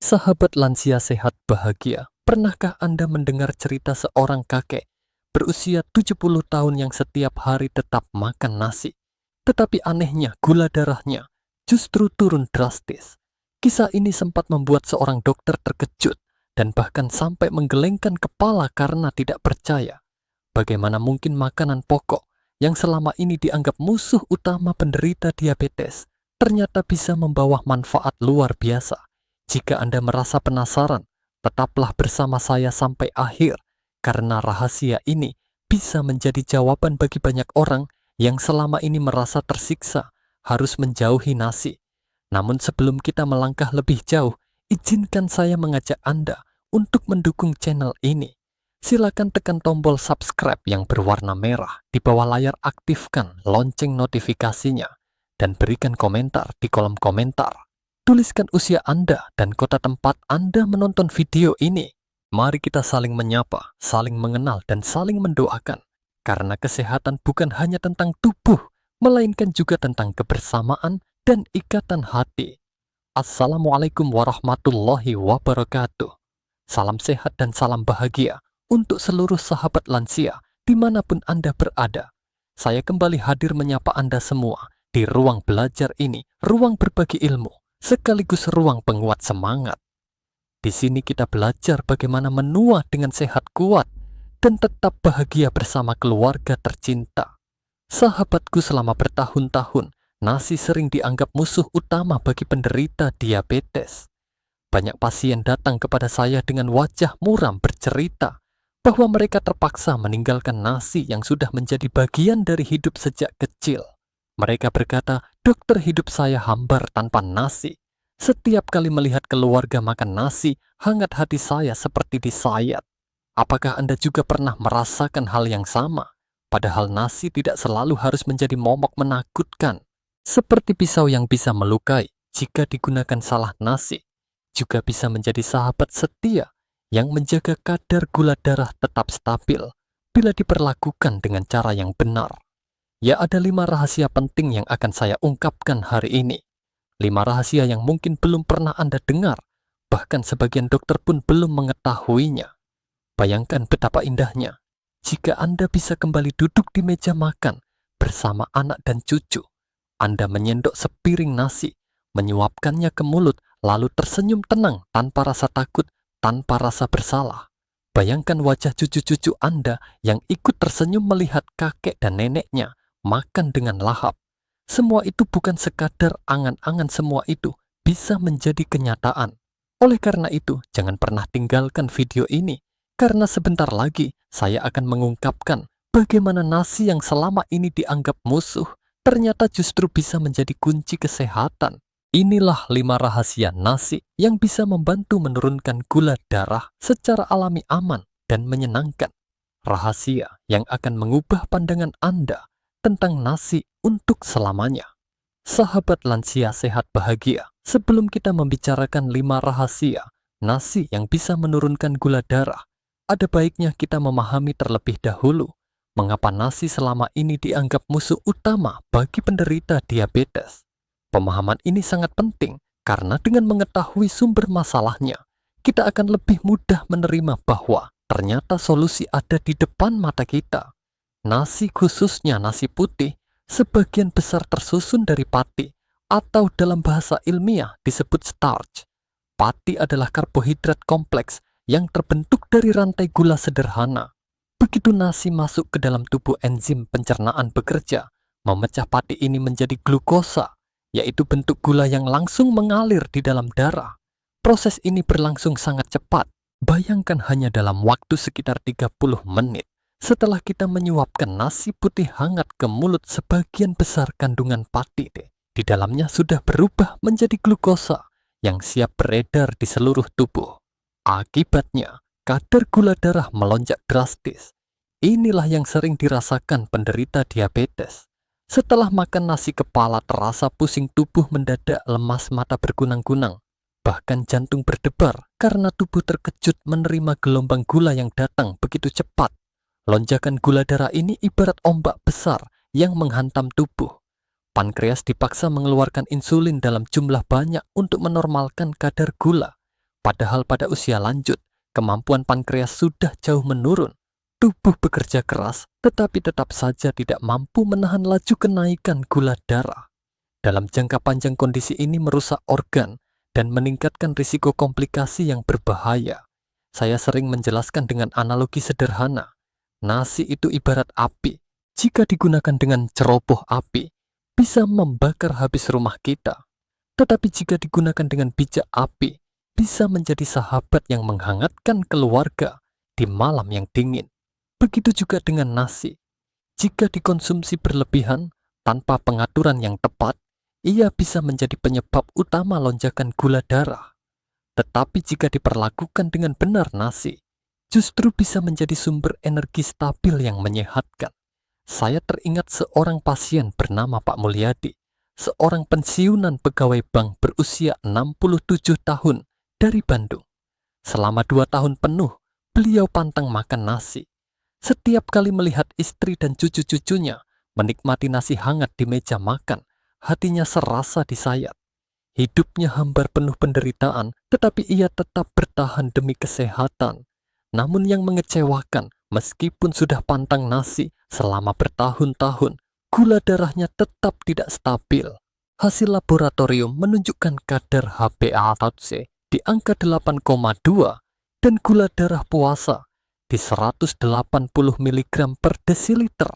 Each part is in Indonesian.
Sahabat lansia sehat bahagia, pernahkah Anda mendengar cerita seorang kakek berusia 70 tahun yang setiap hari tetap makan nasi? Tetapi anehnya gula darahnya justru turun drastis. Kisah ini sempat membuat seorang dokter terkejut dan bahkan sampai menggelengkan kepala karena tidak percaya. Bagaimana mungkin makanan pokok yang selama ini dianggap musuh utama penderita diabetes ternyata bisa membawa manfaat luar biasa. Jika Anda merasa penasaran, tetaplah bersama saya sampai akhir, karena rahasia ini bisa menjadi jawaban bagi banyak orang yang selama ini merasa tersiksa harus menjauhi nasi. Namun sebelum kita melangkah lebih jauh, izinkan saya mengajak Anda untuk mendukung channel ini. Silakan tekan tombol subscribe yang berwarna merah di bawah layar, aktifkan lonceng notifikasinya, dan berikan komentar di kolom komentar. Tuliskan usia Anda dan kota tempat Anda menonton video ini. Mari kita saling menyapa, saling mengenal, dan saling mendoakan. Karena kesehatan bukan hanya tentang tubuh, melainkan juga tentang kebersamaan dan ikatan hati. Assalamualaikum warahmatullahi wabarakatuh. Salam sehat dan salam bahagia untuk seluruh sahabat lansia dimanapun Anda berada. Saya kembali hadir menyapa Anda semua di ruang belajar ini, ruang berbagi ilmu, sekaligus ruang penguat semangat. Di sini kita belajar bagaimana menua dengan sehat kuat dan tetap bahagia bersama keluarga tercinta. Sahabatku, selama bertahun-tahun, nasi sering dianggap musuh utama bagi penderita diabetes. Banyak pasien datang kepada saya dengan wajah muram bercerita bahwa mereka terpaksa meninggalkan nasi yang sudah menjadi bagian dari hidup sejak kecil. Mereka berkata, "Dokter, hidup saya hambar tanpa nasi. Setiap kali melihat keluarga makan nasi, hangat hati saya seperti disayat." Apakah Anda juga pernah merasakan hal yang sama? Padahal nasi tidak selalu harus menjadi momok menakutkan. Seperti pisau yang bisa melukai jika digunakan salah, nasi juga bisa menjadi sahabat setia yang menjaga kadar gula darah tetap stabil bila diperlakukan dengan cara yang benar. Ya, ada 5 rahasia penting yang akan saya ungkapkan hari ini. 5 rahasia yang mungkin belum pernah Anda dengar, bahkan sebagian dokter pun belum mengetahuinya. Bayangkan betapa indahnya jika Anda bisa kembali duduk di meja makan bersama anak dan cucu. Anda menyendok sepiring nasi, menyuapkannya ke mulut, lalu tersenyum tenang tanpa rasa takut, tanpa rasa bersalah. Bayangkan wajah cucu-cucu Anda yang ikut tersenyum melihat kakek dan neneknya makan dengan lahap. Semua itu bukan sekadar angan-angan, semua itu bisa menjadi kenyataan. Oleh karena itu, jangan pernah tinggalkan video ini, karena sebentar lagi saya akan mengungkapkan bagaimana nasi yang selama ini dianggap musuh ternyata justru bisa menjadi kunci kesehatan. Inilah 5 rahasia nasi yang bisa membantu menurunkan gula darah secara alami, aman, dan menyenangkan. Rahasia yang akan mengubah pandangan Anda tentang nasi untuk selamanya. Sahabat lansia sehat bahagia, sebelum kita membicarakan 5 rahasia nasi yang bisa menurunkan gula darah, ada baiknya kita memahami terlebih dahulu mengapa nasi selama ini dianggap musuh utama bagi penderita diabetes. Pemahaman ini sangat penting karena dengan mengetahui sumber masalahnya, kita akan lebih mudah menerima bahwa ternyata solusi ada di depan mata kita. Nasi, khususnya nasi putih, sebagian besar tersusun dari pati, atau dalam bahasa ilmiah disebut starch. Pati adalah karbohidrat kompleks yang terbentuk dari rantai gula sederhana. Begitu nasi masuk ke dalam tubuh, enzim pencernaan bekerja, memecah pati ini menjadi glukosa, yaitu bentuk gula yang langsung mengalir di dalam darah. Proses ini berlangsung sangat cepat. Bayangkan hanya dalam waktu sekitar 30 menit. Setelah kita menyuapkan nasi putih hangat ke mulut, sebagian besar kandungan pati di dalamnya sudah berubah menjadi glukosa yang siap beredar di seluruh tubuh. Akibatnya, kadar gula darah melonjak drastis. Inilah yang sering dirasakan penderita diabetes. Setelah makan nasi, kepala terasa pusing, tubuh mendadak lemas, mata berkunang-kunang, bahkan jantung berdebar karena tubuh terkejut menerima gelombang gula yang datang begitu cepat. Lonjakan gula darah ini ibarat ombak besar yang menghantam tubuh. Pankreas dipaksa mengeluarkan insulin dalam jumlah banyak untuk menormalkan kadar gula. Padahal pada usia lanjut, kemampuan pankreas sudah jauh menurun. Tubuh bekerja keras, tetapi tetap saja tidak mampu menahan laju kenaikan gula darah. Dalam jangka panjang kondisi ini merusak organ dan meningkatkan risiko komplikasi yang berbahaya. Saya sering menjelaskan dengan analogi sederhana. Nasi itu ibarat api. Jika digunakan dengan ceroboh api, bisa membakar habis rumah kita. Tetapi jika digunakan dengan bijak api, bisa menjadi sahabat yang menghangatkan keluarga di malam yang dingin. Begitu juga dengan nasi. Jika dikonsumsi berlebihan tanpa pengaturan yang tepat, ia bisa menjadi penyebab utama lonjakan gula darah. Tetapi jika diperlakukan dengan benar nasi, justru bisa menjadi sumber energi stabil yang menyehatkan. Saya teringat seorang pasien bernama Pak Mulyadi, seorang pensiunan pegawai bank berusia 67 tahun dari Bandung. Selama 2 tahun penuh, beliau pantang makan nasi. Setiap kali melihat istri dan cucu-cucunya menikmati nasi hangat di meja makan, hatinya serasa disayat. Hidupnya hambar penuh penderitaan, tetapi ia tetap bertahan demi kesehatan. Namun yang mengecewakan, meskipun sudah pantang nasi selama bertahun-tahun, gula darahnya tetap tidak stabil. Hasil laboratorium menunjukkan kadar HbA1c di angka 8,2 dan gula darah puasa di 180 mg per desiliter.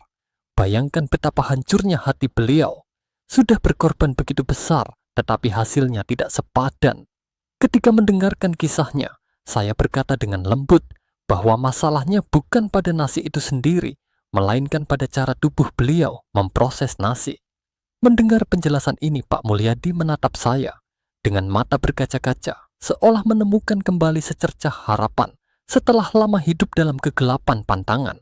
Bayangkan betapa hancurnya hati beliau. Sudah berkorban begitu besar, tetapi hasilnya tidak sepadan. Ketika mendengarkan kisahnya, saya berkata dengan lembut bahwa masalahnya bukan pada nasi itu sendiri, melainkan pada cara tubuh beliau memproses nasi. Mendengar penjelasan ini, Pak Mulyadi menatap saya dengan mata berkaca-kaca, seolah menemukan kembali secercah harapan setelah lama hidup dalam kegelapan pantangan.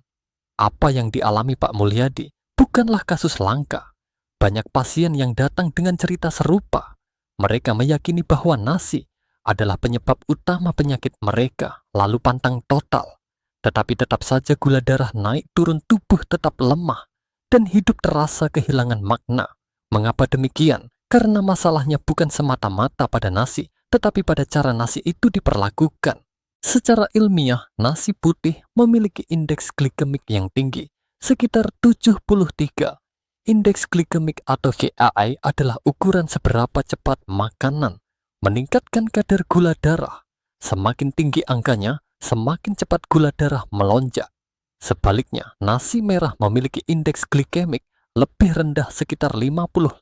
Apa yang dialami Pak Mulyadi bukanlah kasus langka. Banyak pasien yang datang dengan cerita serupa. Mereka meyakini bahwa nasi adalah penyebab utama penyakit mereka, lalu pantang total. Tetapi tetap saja gula darah naik turun, tubuh tetap lemah, dan hidup terasa kehilangan makna. Mengapa demikian? Karena masalahnya bukan semata-mata pada nasi, tetapi pada cara nasi itu diperlakukan. Secara ilmiah, nasi putih memiliki indeks glikemik yang tinggi, sekitar 73. Indeks glikemik atau GAI adalah ukuran seberapa cepat makanan meningkatkan kadar gula darah. Semakin tinggi angkanya, semakin cepat gula darah melonjak. Sebaliknya, nasi merah memiliki indeks glikemik lebih rendah sekitar 55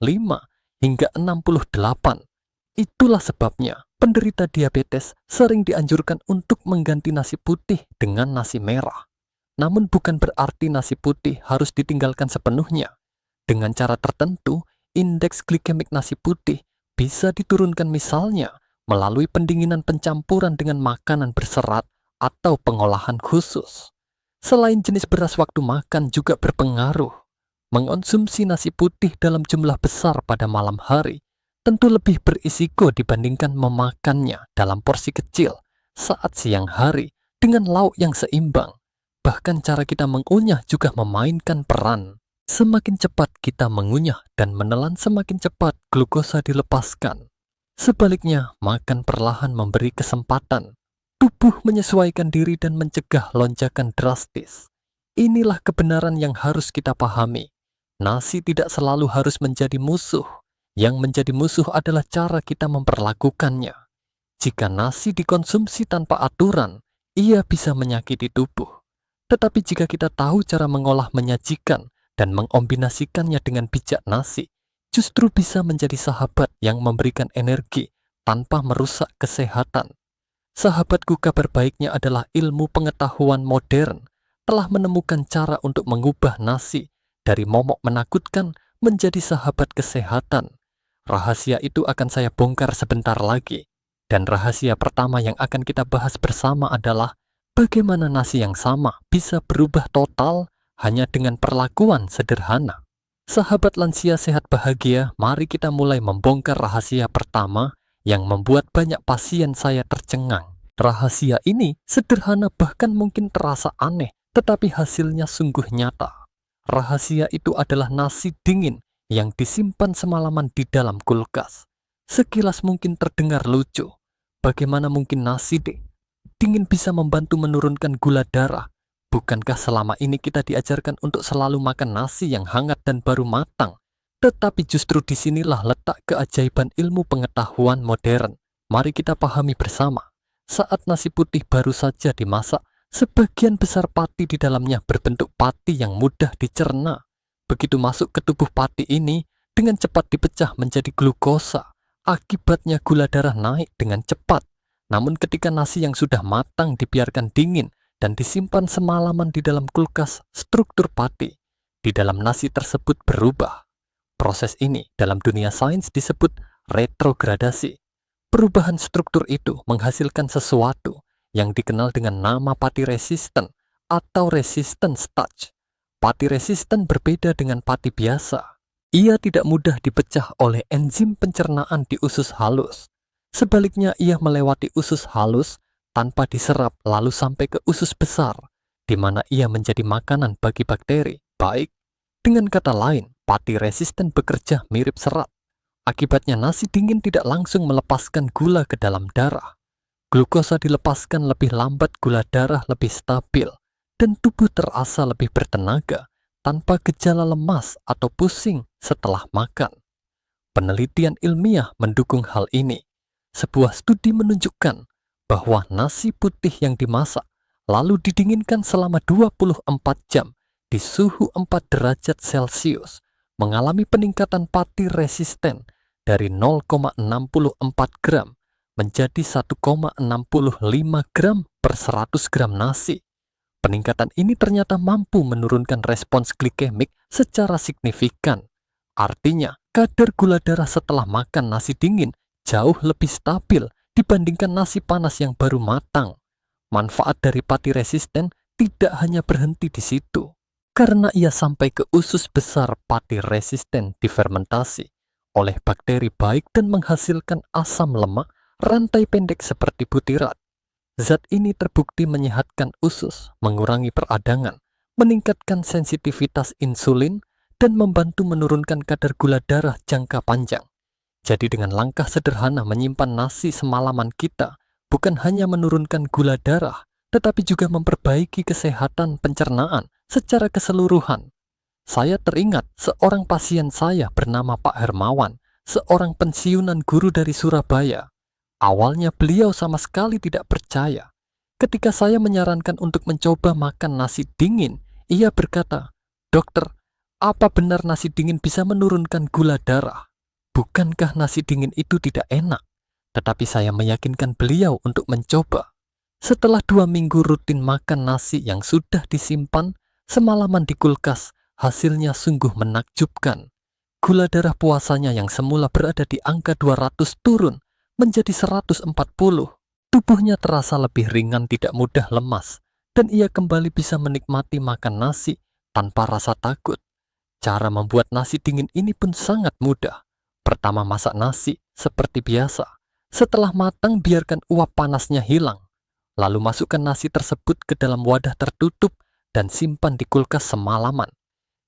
hingga 68. Itulah sebabnya penderita diabetes sering dianjurkan untuk mengganti nasi putih dengan nasi merah. Namun bukan berarti nasi putih harus ditinggalkan sepenuhnya. Dengan cara tertentu, indeks glikemik nasi putih bisa diturunkan, misalnya melalui pendinginan pencampuran dengan makanan berserat atau pengolahan khusus. Selain jenis beras waktu makan juga berpengaruh. Mengonsumsi nasi putih dalam jumlah besar pada malam hari tentu lebih berisiko dibandingkan memakannya dalam porsi kecil saat siang hari dengan lauk yang seimbang. Bahkan cara kita mengunyah juga memainkan peran. Semakin cepat kita mengunyah dan menelan, semakin cepat glukosa dilepaskan. Sebaliknya, makan perlahan memberi kesempatan tubuh menyesuaikan diri dan mencegah lonjakan drastis. Inilah kebenaran yang harus kita pahami. Nasi tidak selalu harus menjadi musuh. Yang menjadi musuh adalah cara kita memperlakukannya. Jika nasi dikonsumsi tanpa aturan, ia bisa menyakiti tubuh. Tetapi jika kita tahu cara mengolah, menyajikan, dan mengombinasikannya dengan bijak, nasi justru bisa menjadi sahabat yang memberikan energi tanpa merusak kesehatan. Sahabatku, kabar baiknya adalah ilmu pengetahuan modern telah menemukan cara untuk mengubah nasi dari momok menakutkan menjadi sahabat kesehatan. Rahasia itu akan saya bongkar sebentar lagi. Dan rahasia pertama yang akan kita bahas bersama adalah bagaimana nasi yang sama bisa berubah total hanya dengan perlakuan sederhana. Sahabat lansia sehat bahagia, mari kita mulai membongkar rahasia pertama yang membuat banyak pasien saya tercengang. Rahasia ini sederhana, bahkan mungkin terasa aneh, tetapi hasilnya sungguh nyata. Rahasia itu adalah nasi dingin yang disimpan semalaman di dalam kulkas. Sekilas mungkin terdengar lucu. Bagaimana mungkin nasi dingin bisa membantu menurunkan gula darah? Bukankah selama ini kita diajarkan untuk selalu makan nasi yang hangat dan baru matang? Tetapi justru disinilah letak keajaiban ilmu pengetahuan modern. Mari kita pahami bersama. Saat nasi putih baru saja dimasak, sebagian besar pati di dalamnya berbentuk pati yang mudah dicerna. Begitu masuk ke tubuh pati ini, dengan cepat dipecah menjadi glukosa. Akibatnya gula darah naik dengan cepat. Namun ketika nasi yang sudah matang dibiarkan dingin dan disimpan semalaman di dalam kulkas, struktur pati di dalam nasi tersebut berubah. Proses ini dalam dunia sains disebut retrogradasi. Perubahan struktur itu menghasilkan sesuatu yang dikenal dengan nama pati resisten atau resistant starch. Pati resisten berbeda dengan pati biasa. Ia tidak mudah dipecah oleh enzim pencernaan di usus halus. Sebaliknya, ia melewati usus halus tanpa diserap lalu sampai ke usus besar, di mana ia menjadi makanan bagi bakteri. Baik, dengan kata lain, pati resisten bekerja mirip serat. Akibatnya nasi dingin tidak langsung melepaskan gula ke dalam darah. Glukosa dilepaskan lebih lambat, gula darah lebih stabil, dan tubuh terasa lebih bertenaga tanpa gejala lemas atau pusing setelah makan. Penelitian ilmiah mendukung hal ini. Sebuah studi menunjukkan bahwa nasi putih yang dimasak lalu didinginkan selama 24 jam di suhu 4 derajat Celcius mengalami peningkatan pati resisten dari 0,64 gram menjadi 1,65 gram per 100 gram nasi. Peningkatan ini ternyata mampu menurunkan respons glikemik secara signifikan. Artinya, kadar gula darah setelah makan nasi dingin jauh lebih stabil dibandingkan nasi panas yang baru matang. Manfaat dari pati resisten tidak hanya berhenti di situ. Karena ia sampai ke usus besar, pati resisten difermentasi oleh bakteri baik dan menghasilkan asam lemak rantai pendek seperti butirat. Zat ini terbukti menyehatkan usus, mengurangi peradangan, meningkatkan sensitivitas insulin, dan membantu menurunkan kadar gula darah jangka panjang. Jadi dengan langkah sederhana menyimpan nasi semalaman kita, bukan hanya menurunkan gula darah, tetapi juga memperbaiki kesehatan pencernaan secara keseluruhan. Saya teringat seorang pasien saya bernama Pak Hermawan, seorang pensiunan guru dari Surabaya. Awalnya beliau sama sekali tidak percaya. Ketika saya menyarankan untuk mencoba makan nasi dingin, ia berkata, "Dokter, apa benar nasi dingin bisa menurunkan gula darah? Bukankah nasi dingin itu tidak enak?" Tetapi saya meyakinkan beliau untuk mencoba. Setelah 2 minggu rutin makan nasi yang sudah disimpan semalaman di kulkas, hasilnya sungguh menakjubkan. Gula darah puasanya yang semula berada di angka 200 turun menjadi 140. Tubuhnya terasa lebih ringan, tidak mudah lemas, dan ia kembali bisa menikmati makan nasi tanpa rasa takut. Cara membuat nasi dingin ini pun sangat mudah. Pertama, masak nasi seperti biasa. Setelah matang, biarkan uap panasnya hilang. Lalu masukkan nasi tersebut ke dalam wadah tertutup dan simpan di kulkas semalaman.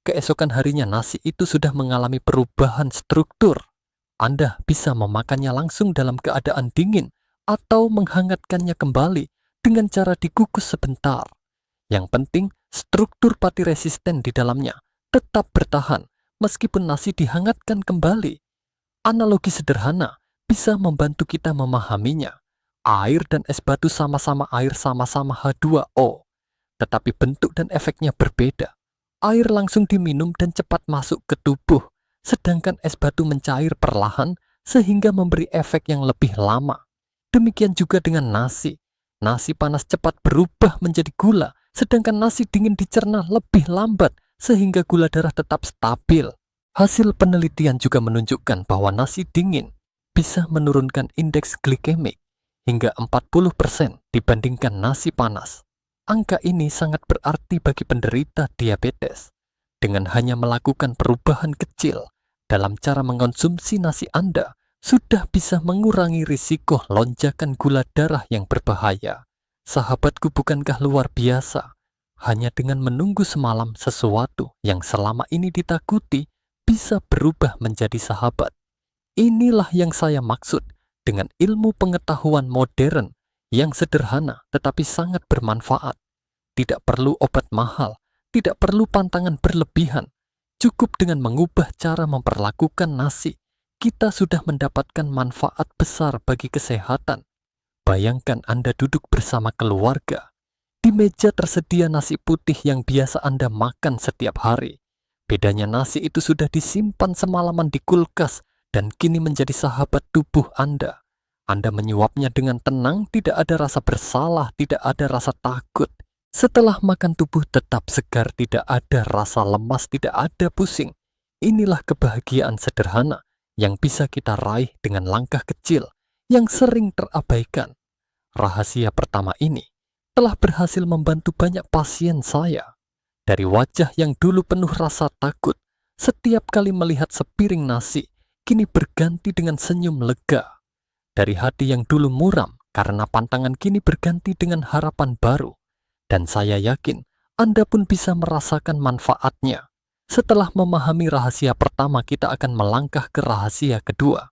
Keesokan harinya nasi itu sudah mengalami perubahan struktur. Anda bisa memakannya langsung dalam keadaan dingin atau menghangatkannya kembali dengan cara dikukus sebentar. Yang penting, struktur pati resisten di dalamnya tetap bertahan meskipun nasi dihangatkan kembali. Analogi sederhana bisa membantu kita memahaminya. Air dan es batu sama-sama air, sama-sama H2O. Tetapi bentuk dan efeknya berbeda. Air langsung diminum dan cepat masuk ke tubuh, sedangkan es batu mencair perlahan sehingga memberi efek yang lebih lama. Demikian juga dengan nasi. Nasi panas cepat berubah menjadi gula, sedangkan nasi dingin dicerna lebih lambat sehingga gula darah tetap stabil. Hasil penelitian juga menunjukkan bahwa nasi dingin bisa menurunkan indeks glikemik hingga 40% dibandingkan nasi panas. Angka ini sangat berarti bagi penderita diabetes. Dengan hanya melakukan perubahan kecil dalam cara mengonsumsi nasi Anda, sudah bisa mengurangi risiko lonjakan gula darah yang berbahaya. Sahabatku, bukankah luar biasa? Hanya dengan menunggu semalam, sesuatu yang selama ini ditakuti bisa berubah menjadi sahabat. Inilah yang saya maksud dengan ilmu pengetahuan modern yang sederhana tetapi sangat bermanfaat. Tidak perlu obat mahal, tidak perlu pantangan berlebihan. Cukup dengan mengubah cara memperlakukan nasi, kita sudah mendapatkan manfaat besar bagi kesehatan. Bayangkan Anda duduk bersama keluarga. Di meja tersedia nasi putih yang biasa Anda makan setiap hari. Bedanya nasi itu sudah disimpan semalaman di kulkas dan kini menjadi sahabat tubuh Anda. Anda menyuapnya dengan tenang, tidak ada rasa bersalah, tidak ada rasa takut. Setelah makan tubuh tetap segar, tidak ada rasa lemas, tidak ada pusing. Inilah kebahagiaan sederhana yang bisa kita raih dengan langkah kecil yang sering terabaikan. Rahasia pertama ini telah berhasil membantu banyak pasien saya. Dari wajah yang dulu penuh rasa takut, setiap kali melihat sepiring nasi, kini berganti dengan senyum lega. Dari hati yang dulu muram karena pantangan, kini berganti dengan harapan baru. Dan saya yakin Anda pun bisa merasakan manfaatnya. Setelah memahami rahasia pertama, kita akan melangkah ke rahasia kedua.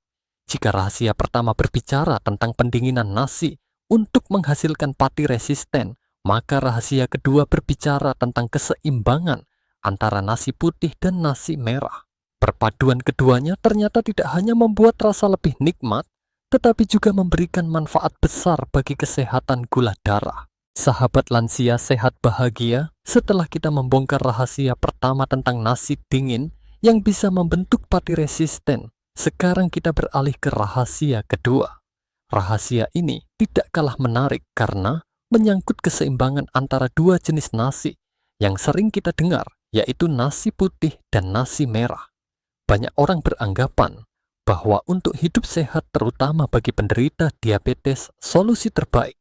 Jika rahasia pertama berbicara tentang pendinginan nasi untuk menghasilkan pati resisten, maka rahasia kedua berbicara tentang keseimbangan antara nasi putih dan nasi merah. Perpaduan keduanya ternyata tidak hanya membuat rasa lebih nikmat, tetapi juga memberikan manfaat besar bagi kesehatan gula darah. Sahabat lansia sehat bahagia, setelah kita membongkar rahasia pertama tentang nasi dingin yang bisa membentuk pati resisten, sekarang kita beralih ke rahasia kedua. Rahasia ini tidak kalah menarik karena menyangkut keseimbangan antara dua jenis nasi yang sering kita dengar, yaitu nasi putih dan nasi merah. Banyak orang beranggapan bahwa untuk hidup sehat, terutama bagi penderita diabetes, solusi terbaik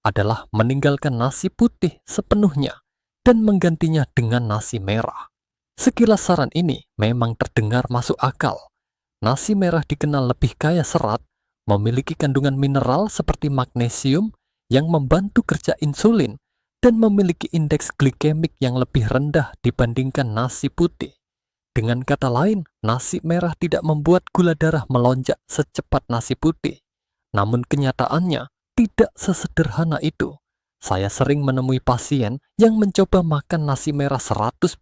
adalah meninggalkan nasi putih sepenuhnya dan menggantinya dengan nasi merah. Sekilas saran ini memang terdengar masuk akal. Nasi merah dikenal lebih kaya serat, memiliki kandungan mineral seperti magnesium yang membantu kerja insulin, dan memiliki indeks glikemik yang lebih rendah dibandingkan nasi putih. Dengan kata lain, nasi merah tidak membuat gula darah melonjak secepat nasi putih. Namun kenyataannya tidak sesederhana itu. Saya sering menemui pasien yang mencoba makan nasi merah 100%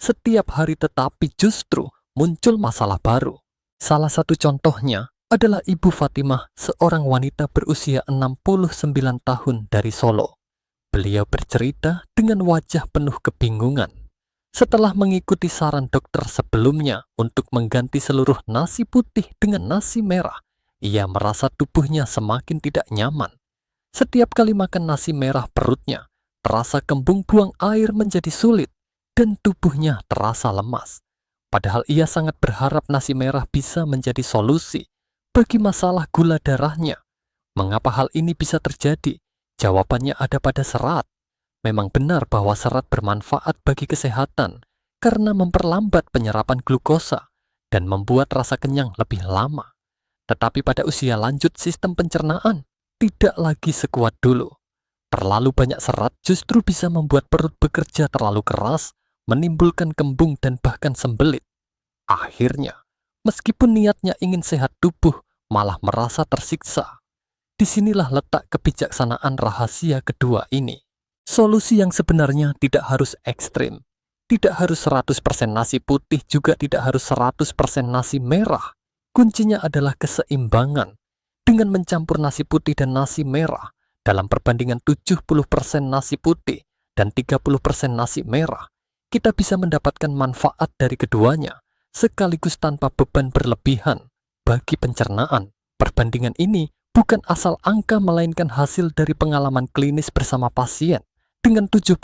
setiap hari, tetapi justru muncul masalah baru. Salah satu contohnya adalah Ibu Fatimah, seorang wanita berusia 69 tahun dari Solo. Beliau bercerita dengan wajah penuh kebingungan. Setelah mengikuti saran dokter sebelumnya untuk mengganti seluruh nasi putih dengan nasi merah, ia merasa tubuhnya semakin tidak nyaman. Setiap kali makan nasi merah, perutnya terasa kembung, buang air menjadi sulit, dan tubuhnya terasa lemas. Padahal ia sangat berharap nasi merah bisa menjadi solusi bagi masalah gula darahnya. Mengapa hal ini bisa terjadi? Jawabannya ada pada serat. Memang benar bahwa serat bermanfaat bagi kesehatan karena memperlambat penyerapan glukosa dan membuat rasa kenyang lebih lama. Tetapi pada usia lanjut, sistem pencernaan tidak lagi sekuat dulu. Terlalu banyak serat justru bisa membuat perut bekerja terlalu keras, menimbulkan kembung dan bahkan sembelit. Akhirnya, meskipun niatnya ingin sehat, tubuh malah merasa tersiksa. Disinilah letak kebijaksanaan rahasia kedua ini. Solusi yang sebenarnya tidak harus ekstrim. Tidak harus 100% nasi putih, juga tidak harus 100% nasi merah. Kuncinya adalah keseimbangan. Dengan mencampur nasi putih dan nasi merah dalam perbandingan 70% nasi putih dan 30% nasi merah, kita bisa mendapatkan manfaat dari keduanya sekaligus tanpa beban berlebihan bagi pencernaan. Perbandingan ini bukan asal angka, melainkan hasil dari pengalaman klinis bersama pasien. Dengan 70%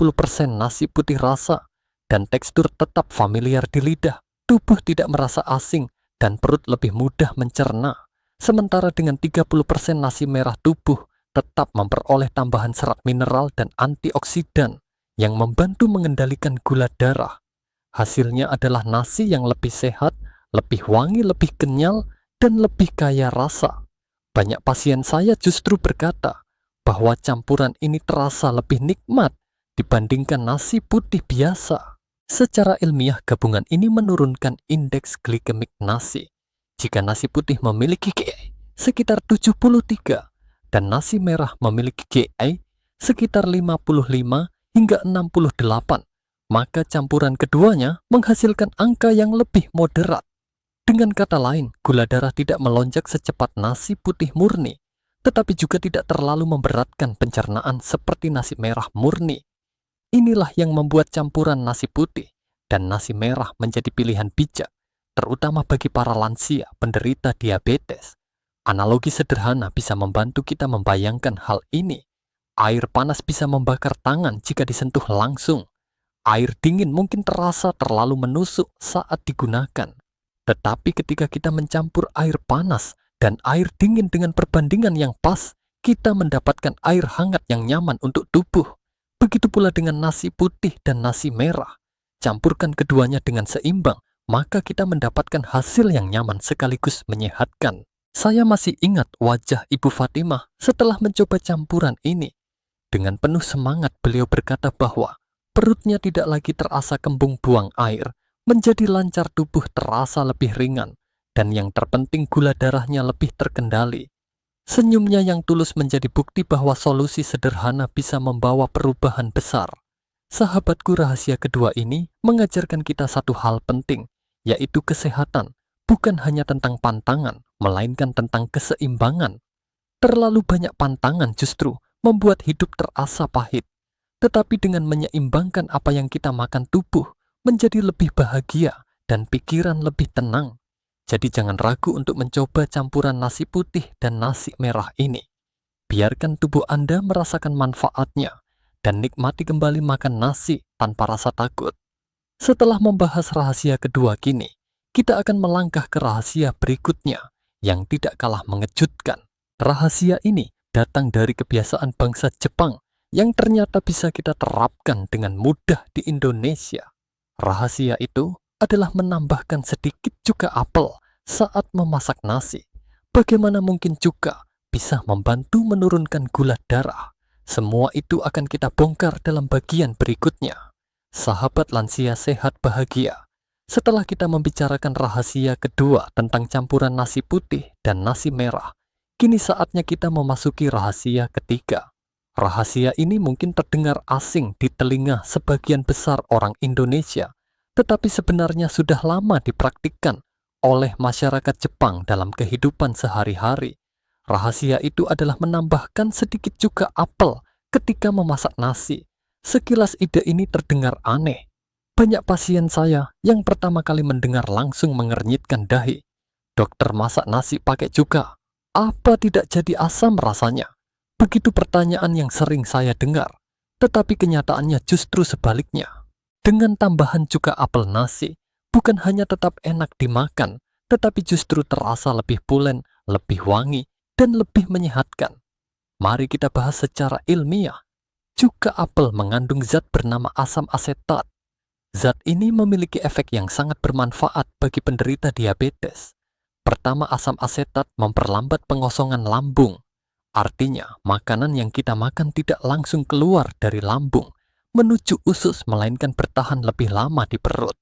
nasi putih, rasa dan tekstur tetap familiar di lidah, tubuh tidak merasa asing dan perut lebih mudah mencerna. Sementara dengan 30% nasi merah, tubuh tetap memperoleh tambahan serat mineral dan antioksidan yang membantu mengendalikan gula darah. Hasilnya adalah nasi yang lebih sehat, lebih wangi, lebih kenyal, dan lebih kaya rasa. Banyak pasien saya justru berkata bahwa campuran ini terasa lebih nikmat dibandingkan nasi putih biasa. Secara ilmiah, gabungan ini menurunkan indeks glikemik nasi. Jika nasi putih memiliki sekitar 73 dan nasi merah memiliki GI sekitar 55 hingga 68, maka campuran keduanya menghasilkan angka yang lebih moderat. Dengan kata lain, gula darah tidak melonjak secepat nasi putih murni, tetapi juga tidak terlalu memberatkan pencernaan seperti nasi merah murni. Inilah yang membuat campuran nasi putih dan nasi merah menjadi pilihan bijak, terutama bagi para lansia penderita diabetes. Analogi sederhana bisa membantu kita membayangkan hal ini. Air panas bisa membakar tangan jika disentuh langsung. Air dingin mungkin terasa terlalu menusuk saat digunakan. Tetapi ketika kita mencampur air panas dan air dingin dengan perbandingan yang pas, kita mendapatkan air hangat yang nyaman untuk tubuh. Begitu pula dengan nasi putih dan nasi merah. Campurkan keduanya dengan seimbang, maka kita mendapatkan hasil yang nyaman sekaligus menyehatkan. Saya masih ingat wajah Ibu Fatimah setelah mencoba campuran ini. Dengan penuh semangat beliau berkata bahwa perutnya tidak lagi terasa kembung buang air, menjadi lancar, tubuh terasa lebih ringan, dan yang terpenting gula darahnya lebih terkendali. Senyumnya yang tulus menjadi bukti bahwa solusi sederhana bisa membawa perubahan besar. Sahabatku, rahasia kedua ini mengajarkan kita satu hal penting, yaitu kesehatan, bukan hanya tentang pantangan, melainkan tentang keseimbangan. Terlalu banyak pantangan justru membuat hidup terasa pahit. Tetapi dengan menyeimbangkan apa yang kita makan, tubuh menjadi lebih bahagia dan pikiran lebih tenang. Jadi jangan ragu untuk mencoba campuran nasi putih dan nasi merah ini. Biarkan tubuh Anda merasakan manfaatnya dan nikmati kembali makan nasi tanpa rasa takut. Setelah membahas rahasia kedua kini, kita akan melangkah ke rahasia berikutnya yang tidak kalah mengejutkan. Rahasia ini datang dari kebiasaan bangsa Jepang yang ternyata bisa kita terapkan dengan mudah di Indonesia. Rahasia itu adalah menambahkan sedikit cuka apel saat memasak nasi. Bagaimana mungkin cuka bisa membantu menurunkan gula darah? Semua itu akan kita bongkar dalam bagian berikutnya. Sahabat lansia sehat bahagia, setelah kita membicarakan rahasia kedua tentang campuran nasi putih dan nasi merah, kini saatnya kita memasuki rahasia ketiga. Rahasia ini mungkin terdengar asing di telinga sebagian besar orang Indonesia, tetapi sebenarnya sudah lama dipraktikkan oleh masyarakat Jepang dalam kehidupan sehari-hari. Rahasia itu adalah menambahkan sedikit cuka apel ketika memasak nasi. Sekilas ide ini terdengar aneh. Banyak pasien saya yang pertama kali mendengar langsung mengernyitkan dahi. Dokter, masak nasi pakai cuka, apa tidak jadi asam rasanya? Begitu pertanyaan yang sering saya dengar, tetapi kenyataannya justru sebaliknya. Dengan tambahan cuka apel nasi, bukan hanya tetap enak dimakan, tetapi justru terasa lebih pulen, lebih wangi, dan lebih menyehatkan. Mari kita bahas secara ilmiah. Cuka apel mengandung zat bernama asam asetat. Zat ini memiliki efek yang sangat bermanfaat bagi penderita diabetes. Pertama, asam asetat memperlambat pengosongan lambung. Artinya, makanan yang kita makan tidak langsung keluar dari lambung menuju usus, melainkan bertahan lebih lama di perut.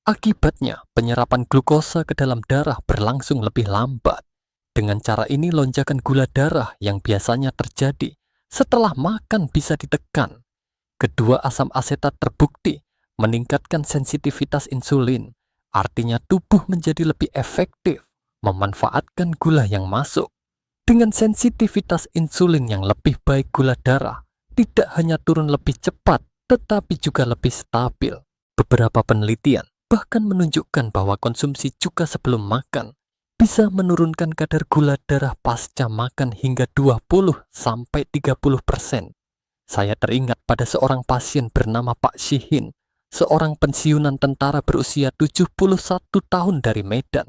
Akibatnya, penyerapan glukosa ke dalam darah berlangsung lebih lambat. Dengan cara ini, lonjakan gula darah yang biasanya terjadi setelah makan bisa ditekan. Kedua, asam asetat terbukti meningkatkan sensitivitas insulin. Artinya tubuh menjadi lebih efektif memanfaatkan gula yang masuk. Dengan sensitivitas insulin yang lebih baik, gula darah tidak hanya turun lebih cepat, tetapi juga lebih stabil. Beberapa penelitian bahkan menunjukkan bahwa konsumsi cuka sebelum makan bisa menurunkan kadar gula darah pasca makan hingga 20-30%. Saya teringat pada seorang pasien bernama Pak Shihin, seorang pensiunan tentara berusia 71 tahun dari Medan.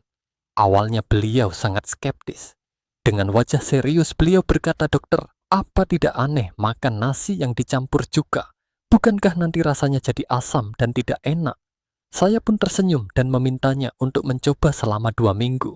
Awalnya beliau sangat skeptis. Dengan wajah serius beliau berkata, "Dokter, apa tidak aneh makan nasi yang dicampur cuka? Bukankah nanti rasanya jadi asam dan tidak enak?" Saya pun tersenyum dan memintanya untuk mencoba selama 2 minggu.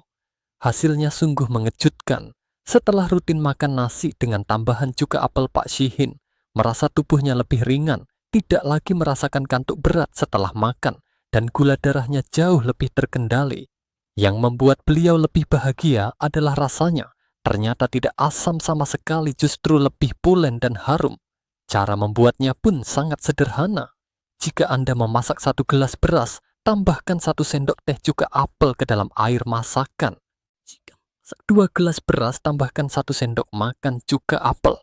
Hasilnya sungguh mengejutkan. Setelah rutin makan nasi dengan tambahan cuka apel, Pak Shihin merasa tubuhnya lebih ringan, tidak lagi merasakan kantuk berat setelah makan, dan gula darahnya jauh lebih terkendali. Yang membuat beliau lebih bahagia adalah rasanya Ternyata tidak asam sama sekali, justru lebih pulen dan harum. Cara membuatnya pun sangat sederhana. Jika Anda memasak 1 gelas beras, tambahkan 1 sendok teh cuka apel ke dalam air masakan. Jika masak 2 gelas beras, tambahkan 1 sendok makan cuka apel.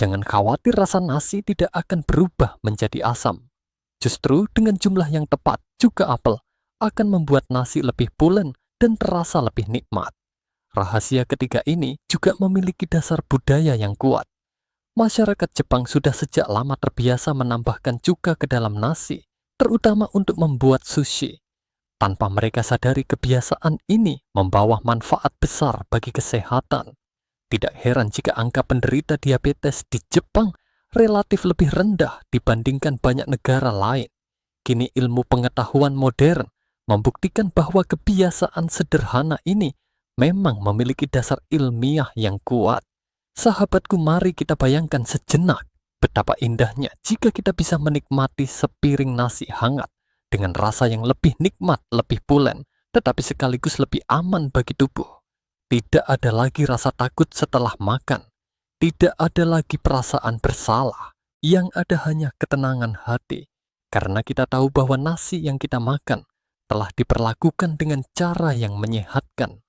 Jangan khawatir rasa nasi tidak akan berubah menjadi asam. Justru dengan jumlah yang tepat, cuka apel akan membuat nasi lebih pulen dan terasa lebih nikmat. Rahasia ketiga ini juga memiliki dasar budaya yang kuat. Masyarakat Jepang sudah sejak lama terbiasa menambahkan cuka ke dalam nasi, terutama untuk membuat sushi. Tanpa mereka sadari, kebiasaan ini membawa manfaat besar bagi kesehatan. Tidak heran jika angka penderita diabetes di Jepang relatif lebih rendah dibandingkan banyak negara lain. Kini ilmu pengetahuan modern membuktikan bahwa kebiasaan sederhana ini memang memiliki dasar ilmiah yang kuat. Sahabatku, mari kita bayangkan sejenak betapa indahnya jika kita bisa menikmati sepiring nasi hangat dengan rasa yang lebih nikmat, lebih pulen, tetapi sekaligus lebih aman bagi tubuh. Tidak ada lagi rasa takut setelah makan. Tidak ada lagi perasaan bersalah. Yang ada hanya ketenangan hati. Karena kita tahu bahwa nasi yang kita makan telah diperlakukan dengan cara yang menyehatkan.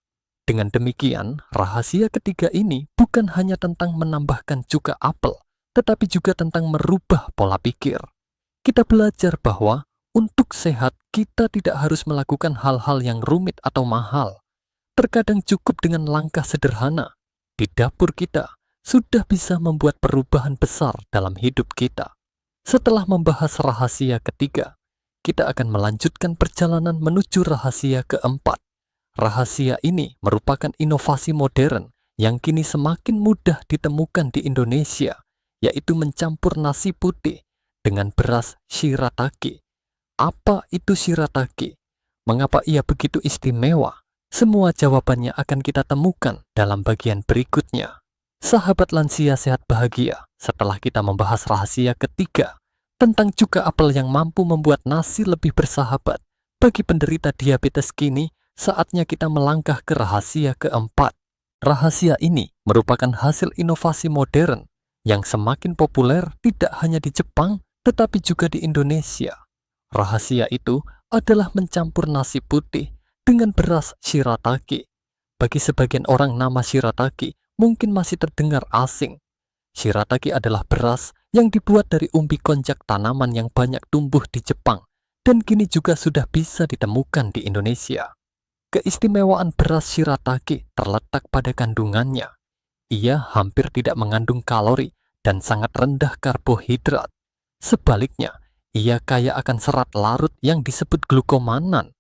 Dengan demikian, rahasia ketiga ini bukan hanya tentang menambahkan cuka apel, tetapi juga tentang merubah pola pikir. Kita belajar bahwa untuk sehat, kita tidak harus melakukan hal-hal yang rumit atau mahal. Terkadang cukup dengan langkah sederhana. Di dapur kita sudah bisa membuat perubahan besar dalam hidup kita. Setelah membahas rahasia ketiga, kita akan melanjutkan perjalanan menuju rahasia keempat. Rahasia ini merupakan inovasi modern yang kini semakin mudah ditemukan di Indonesia, yaitu mencampur nasi putih dengan beras shirataki. Apa itu shirataki? Mengapa ia begitu istimewa? Semua jawabannya akan kita temukan dalam bagian berikutnya. Sahabat lansia sehat bahagia, setelah kita membahas rahasia ketiga tentang cuka apel yang mampu membuat nasi lebih bersahabat bagi penderita diabetes, kini saatnya kita melangkah ke rahasia keempat. Rahasia ini merupakan hasil inovasi modern yang semakin populer tidak hanya di Jepang, tetapi juga di Indonesia. Rahasia itu adalah mencampur nasi putih dengan beras shirataki. Bagi sebagian orang, nama shirataki mungkin masih terdengar asing. Shirataki adalah beras yang dibuat dari umbi konjak tanaman yang banyak tumbuh di Jepang dan kini juga sudah bisa ditemukan di Indonesia. Keistimewaan beras shirataki terletak pada kandungannya. Ia hampir tidak mengandung kalori dan sangat rendah karbohidrat. Sebaliknya, ia kaya akan serat larut yang disebut glukomanan.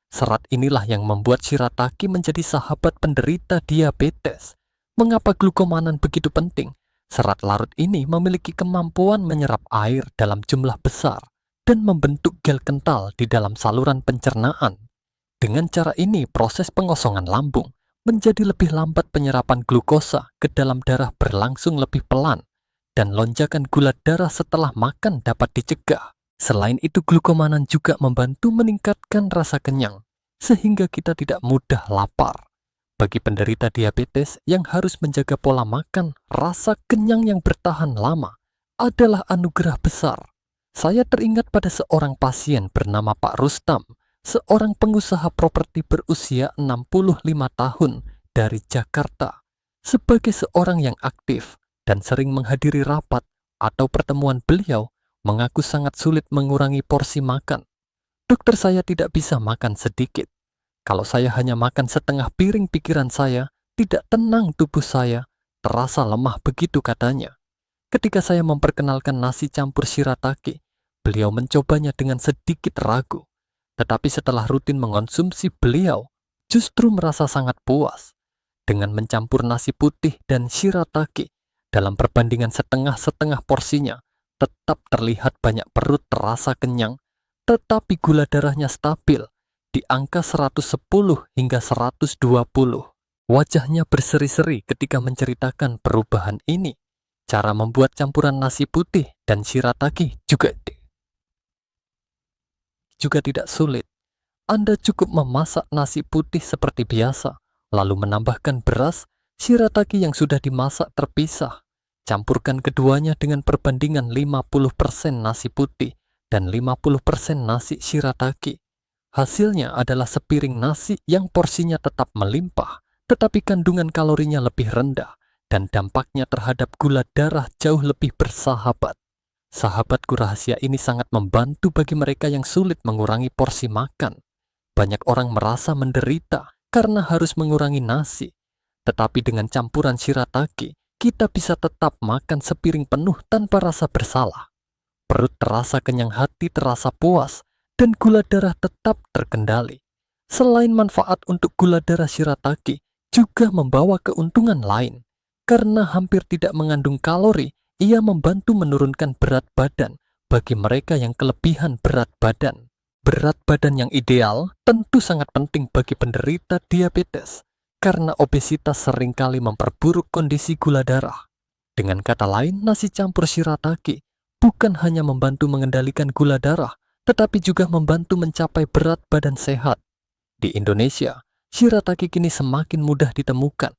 Serat inilah yang membuat shirataki menjadi sahabat penderita diabetes. Mengapa glukomanan begitu penting? Serat larut ini memiliki kemampuan menyerap air dalam jumlah besar dan membentuk gel kental di dalam saluran pencernaan. Dengan cara ini, proses pengosongan lambung menjadi lebih lambat, penyerapan glukosa ke dalam darah berlangsung lebih pelan, dan lonjakan gula darah setelah makan dapat dicegah. Selain itu, glukomanan juga membantu meningkatkan rasa kenyang, sehingga kita tidak mudah lapar. Bagi penderita diabetes yang harus menjaga pola makan, rasa kenyang yang bertahan lama adalah anugerah besar. Saya teringat pada seorang pasien bernama Pak Rustam, seorang pengusaha properti berusia 65 tahun dari Jakarta. Sebagai seorang yang aktif dan sering menghadiri rapat atau pertemuan, beliau mengaku sangat sulit mengurangi porsi makan. Dokter, saya tidak bisa makan sedikit. Kalau saya hanya makan setengah piring, pikiran saya tidak tenang, tubuh saya terasa lemah, begitu katanya. Ketika saya memperkenalkan nasi campur shirataki, beliau mencobanya dengan sedikit ragu. Tetapi setelah rutin mengonsumsi, beliau justru merasa sangat puas. Dengan mencampur nasi putih dan shirataki dalam perbandingan setengah-setengah porsinya, tetap terlihat banyak perut terasa kenyang, tetapi gula darahnya stabil di angka 110 hingga 120. Wajahnya berseri-seri ketika menceritakan perubahan ini. Cara membuat campuran nasi putih dan shirataki juga tidak sulit. Anda cukup memasak nasi putih seperti biasa, lalu menambahkan beras shirataki yang sudah dimasak terpisah. Campurkan keduanya dengan perbandingan 50% nasi putih dan 50% nasi shirataki. Hasilnya adalah sepiring nasi yang porsinya tetap melimpah, tetapi kandungan kalorinya lebih rendah dan dampaknya terhadap gula darah jauh lebih bersahabat. Sahabatku, rahasia ini sangat membantu bagi mereka yang sulit mengurangi porsi makan. Banyak orang merasa menderita karena harus mengurangi nasi. Tetapi dengan campuran shirataki, kita bisa tetap makan sepiring penuh tanpa rasa bersalah. Perut terasa kenyang, hati terasa puas, dan gula darah tetap terkendali. Selain manfaat untuk gula darah, shirataki juga membawa keuntungan lain. Karena hampir tidak mengandung kalori, ia membantu menurunkan berat badan bagi mereka yang kelebihan berat badan. Berat badan yang ideal tentu sangat penting bagi penderita diabetes, karena obesitas seringkali memperburuk kondisi gula darah. Dengan kata lain, nasi campur shirataki bukan hanya membantu mengendalikan gula darah, tetapi juga membantu mencapai berat badan sehat. Di Indonesia, shirataki kini semakin mudah ditemukan.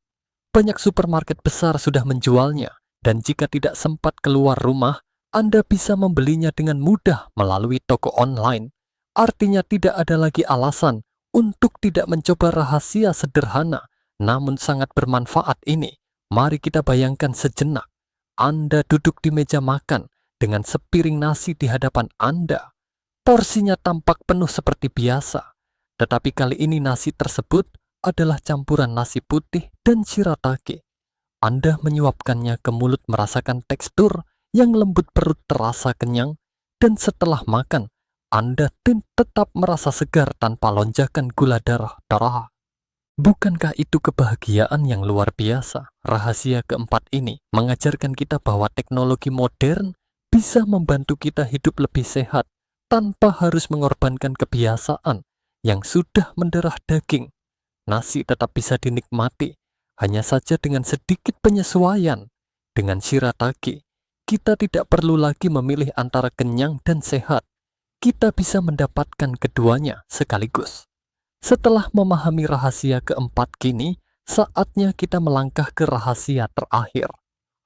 Banyak supermarket besar sudah menjualnya, dan jika tidak sempat keluar rumah, Anda bisa membelinya dengan mudah melalui toko online. Artinya tidak ada lagi alasan untuk tidak mencoba rahasia sederhana, namun sangat bermanfaat ini. Mari kita bayangkan sejenak. Anda duduk di meja makan dengan sepiring nasi di hadapan Anda. Porsinya tampak penuh seperti biasa, tetapi kali ini nasi tersebut adalah campuran nasi putih dan shirataki. Anda menyuapkannya ke mulut, merasakan tekstur yang lembut, perut terasa kenyang, dan setelah makan, Anda tetap merasa segar tanpa lonjakan gula darah. Bukankah itu kebahagiaan yang luar biasa? Rahasia keempat ini mengajarkan kita bahwa teknologi modern bisa membantu kita hidup lebih sehat tanpa harus mengorbankan kebiasaan yang sudah mendarah daging. Nasi tetap bisa dinikmati, hanya saja dengan sedikit penyesuaian. Dengan shirataki, kita tidak perlu lagi memilih antara kenyang dan sehat. Kita bisa mendapatkan keduanya sekaligus. Setelah memahami rahasia keempat, kini saatnya kita melangkah ke rahasia terakhir.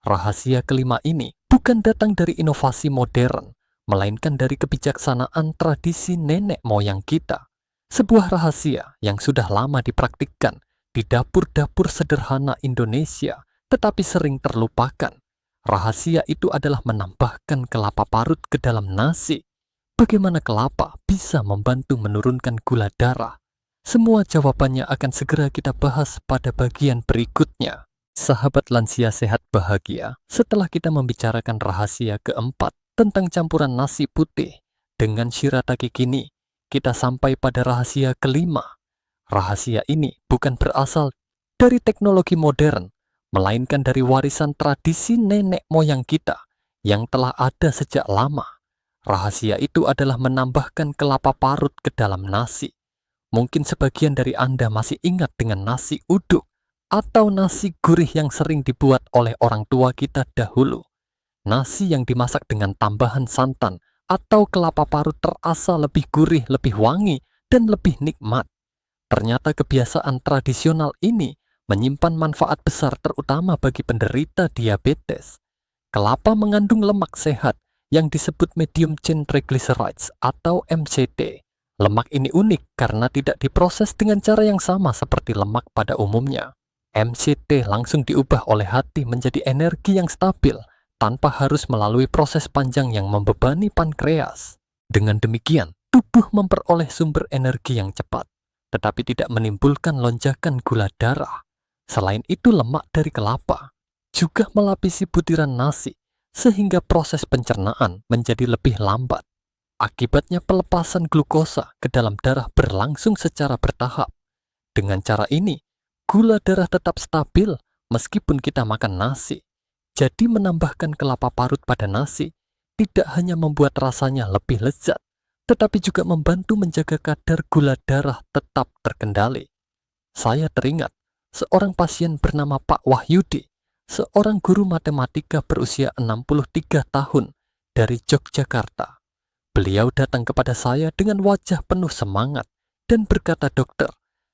Rahasia kelima ini bukan datang dari inovasi modern, melainkan dari kebijaksanaan tradisi nenek moyang kita. Sebuah rahasia yang sudah lama dipraktikkan di dapur-dapur sederhana Indonesia, tetapi sering terlupakan. Rahasia itu adalah menambahkan kelapa parut ke dalam nasi. Bagaimana kelapa bisa membantu menurunkan gula darah? Semua jawabannya akan segera kita bahas pada bagian berikutnya. Sahabat lansia sehat bahagia, setelah kita membicarakan rahasia keempat tentang campuran nasi putih dengan shirataki, kini kita sampai pada rahasia kelima. Rahasia ini bukan berasal dari teknologi modern, melainkan dari warisan tradisi nenek moyang kita yang telah ada sejak lama. Rahasia itu adalah menambahkan kelapa parut ke dalam nasi. Mungkin sebagian dari Anda masih ingat dengan nasi uduk atau nasi gurih yang sering dibuat oleh orang tua kita dahulu. Nasi yang dimasak dengan tambahan santan atau kelapa parut terasa lebih gurih, lebih wangi, dan lebih nikmat. Ternyata kebiasaan tradisional ini menyimpan manfaat besar, terutama bagi penderita diabetes. Kelapa mengandung lemak sehat yang disebut medium chain triglycerides atau MCT. Lemak ini unik karena tidak diproses dengan cara yang sama seperti lemak pada umumnya. MCT langsung diubah oleh hati menjadi energi yang stabil, tanpa harus melalui proses panjang yang membebani pankreas. Dengan demikian, tubuh memperoleh sumber energi yang cepat, tetapi tidak menimbulkan lonjakan gula darah. Selain itu, lemak dari kelapa juga melapisi butiran nasi, sehingga proses pencernaan menjadi lebih lambat. Akibatnya pelepasan glukosa ke dalam darah berlangsung secara bertahap. Dengan cara ini, gula darah tetap stabil meskipun kita makan nasi. Jadi menambahkan kelapa parut pada nasi tidak hanya membuat rasanya lebih lezat, tetapi juga membantu menjaga kadar gula darah tetap terkendali. Saya teringat seorang pasien bernama Pak Wahyudi, seorang guru matematika berusia 63 tahun dari Yogyakarta. Beliau datang kepada saya dengan wajah penuh semangat dan berkata, "Dokter,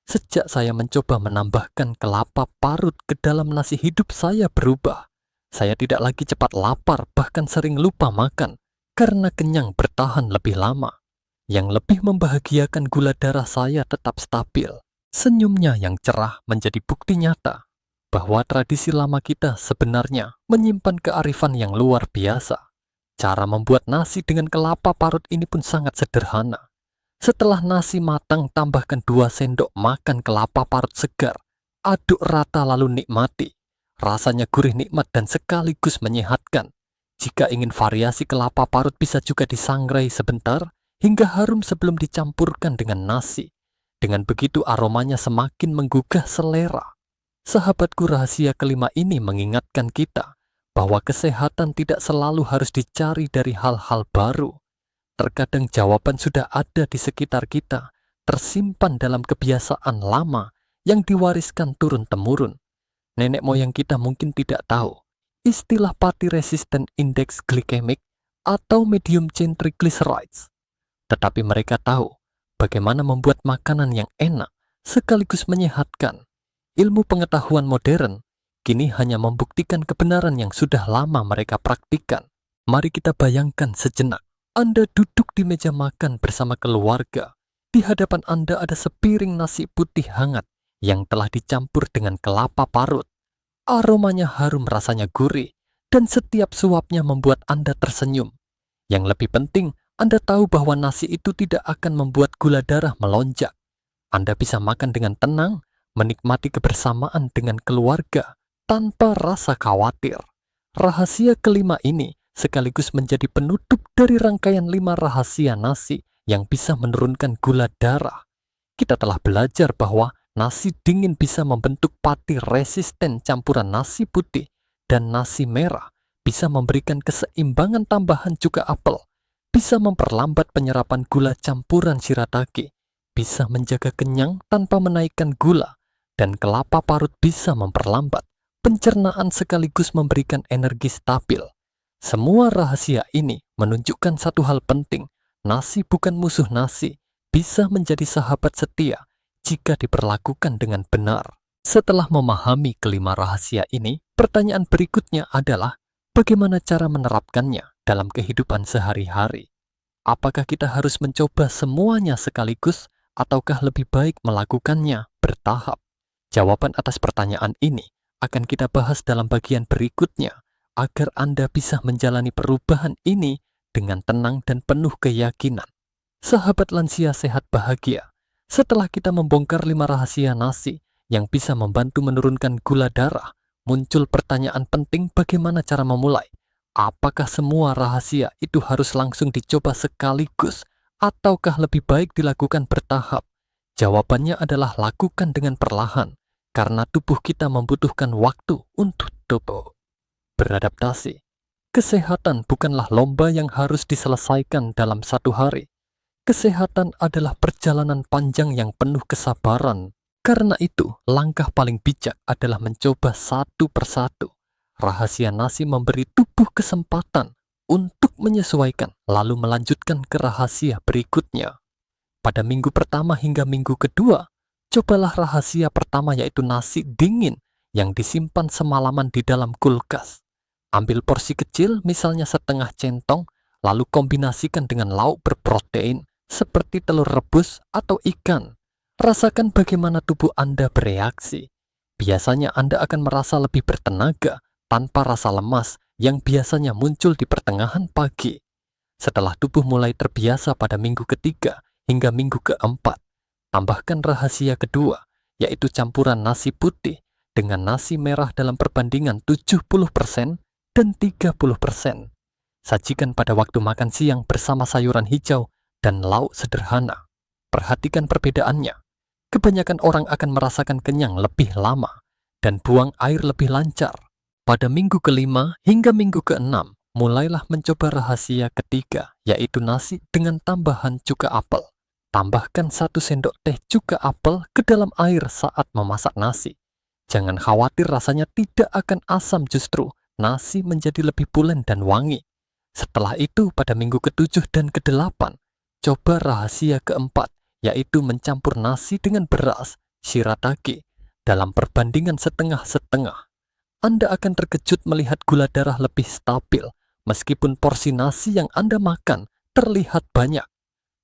Sejak saya mencoba menambahkan kelapa parut ke dalam nasi, hidup saya berubah. Saya tidak lagi cepat lapar, bahkan sering lupa makan, karena kenyang bertahan lebih lama. Yang lebih membahagiakan, gula darah saya tetap stabil. Senyumnya yang cerah menjadi bukti nyata bahwa tradisi lama kita sebenarnya menyimpan kearifan yang luar biasa. Cara membuat nasi dengan kelapa parut ini pun sangat sederhana. Setelah nasi matang, tambahkan 2 sendok makan kelapa parut segar. Aduk rata lalu nikmati. Rasanya gurih, nikmat, dan sekaligus menyehatkan. Jika ingin variasi, kelapa parut bisa juga disangrai sebentar hingga harum sebelum dicampurkan dengan nasi. Dengan begitu aromanya semakin menggugah selera. Sahabatku, rahasia kelima ini mengingatkan kita bahwa kesehatan tidak selalu harus dicari dari hal-hal baru. Terkadang jawaban sudah ada di sekitar kita, tersimpan dalam kebiasaan lama yang diwariskan turun-temurun. Nenek moyang kita mungkin tidak tahu istilah Party Resistant Index Glycemic atau Medium Chain Triglycerides. Tetapi mereka tahu bagaimana membuat makanan yang enak sekaligus menyehatkan. Ilmu pengetahuan modern kini hanya membuktikan kebenaran yang sudah lama mereka praktikkan. Mari kita bayangkan sejenak. Anda duduk di meja makan bersama keluarga. Di hadapan Anda ada sepiring nasi putih hangat yang telah dicampur dengan kelapa parut. Aromanya harum, rasanya gurih, dan setiap suapnya membuat Anda tersenyum. Yang lebih penting, Anda tahu bahwa nasi itu tidak akan membuat gula darah melonjak. Anda bisa makan dengan tenang, menikmati kebersamaan dengan keluarga tanpa rasa khawatir. Rahasia kelima ini sekaligus menjadi penutup dari rangkaian 5 rahasia nasi yang bisa menurunkan gula darah. Kita telah belajar bahwa nasi dingin bisa membentuk party resisten campuran nasi putih, dan nasi merah bisa memberikan keseimbangan tambahan cuka apel, bisa memperlambat penyerapan gula campuran shirataki, bisa menjaga kenyang tanpa menaikkan gula, dan kelapa parut bisa memperlambat pencernaan sekaligus memberikan energi stabil. Semua rahasia ini menunjukkan satu hal penting, nasi bukan musuh nasi, bisa menjadi sahabat setia jika diperlakukan dengan benar. Setelah memahami kelima rahasia ini, pertanyaan berikutnya adalah bagaimana cara menerapkannya dalam kehidupan sehari-hari? Apakah kita harus mencoba semuanya sekaligus ataukah lebih baik melakukannya bertahap? Jawaban atas pertanyaan ini akan kita bahas dalam bagian berikutnya, agar Anda bisa menjalani perubahan ini dengan tenang dan penuh keyakinan. Sahabat lansia sehat bahagia, setelah kita membongkar 5 rahasia nasi yang bisa membantu menurunkan gula darah, muncul pertanyaan penting, bagaimana cara memulai? Apakah semua rahasia itu harus langsung dicoba sekaligus, ataukah lebih baik dilakukan bertahap? Jawabannya adalah lakukan dengan perlahan, karena tubuh kita membutuhkan waktu untuk beradaptasi. Kesehatan bukanlah lomba yang harus diselesaikan dalam 1 hari. Kesehatan adalah perjalanan panjang yang penuh kesabaran. Karena itu, langkah paling bijak adalah mencoba satu persatu. Rahasia nasi memberi tubuh kesempatan untuk menyesuaikan, lalu melanjutkan ke rahasia berikutnya. Pada minggu pertama hingga minggu kedua, cobalah rahasia pertama, yaitu nasi dingin yang disimpan semalaman di dalam kulkas. Ambil porsi kecil, misalnya setengah centong, lalu kombinasikan dengan lauk berprotein seperti telur rebus atau ikan. Rasakan bagaimana tubuh Anda bereaksi. Biasanya Anda akan merasa lebih bertenaga tanpa rasa lemas yang biasanya muncul di pertengahan pagi. Setelah tubuh mulai terbiasa pada minggu ketiga hingga minggu keempat, tambahkan rahasia kedua, yaitu campuran nasi putih dengan nasi merah dalam perbandingan 70% dan 30%. Sajikan pada waktu makan siang bersama sayuran hijau dan lauk sederhana. Perhatikan perbedaannya. Kebanyakan orang akan merasakan kenyang lebih lama dan buang air lebih lancar. Pada minggu kelima hingga minggu keenam, mulailah mencoba rahasia ketiga, yaitu nasi dengan tambahan cuka apel. Tambahkan 1 sendok teh cuka apel ke dalam air saat memasak nasi. Jangan khawatir rasanya tidak akan asam, justru nasi menjadi lebih pulen dan wangi. Setelah itu, pada minggu ke-7 dan ke-8, coba rahasia keempat, yaitu mencampur nasi dengan beras shirataki, dalam perbandingan setengah-setengah. Anda akan terkejut melihat gula darah lebih stabil, meskipun porsi nasi yang Anda makan terlihat banyak.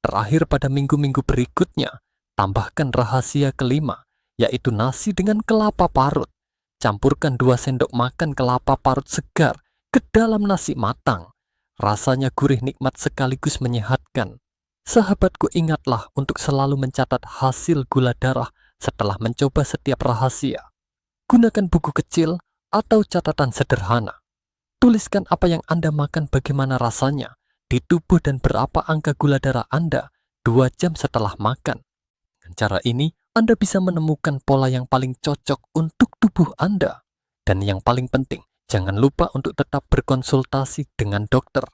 Terakhir pada minggu-minggu berikutnya, tambahkan rahasia kelima, yaitu nasi dengan kelapa parut. Campurkan 2 sendok makan kelapa parut segar ke dalam nasi matang. Rasanya gurih nikmat sekaligus menyehatkan. Sahabatku, ingatlah untuk selalu mencatat hasil gula darah setelah mencoba setiap rahasia. Gunakan buku kecil atau catatan sederhana. Tuliskan apa yang Anda makan, bagaimana rasanya di tubuh, dan berapa angka gula darah Anda 2 jam setelah makan. Dengan cara ini, Anda bisa menemukan pola yang paling cocok untuk tubuh Anda. Dan yang paling penting, jangan lupa untuk tetap berkonsultasi dengan dokter,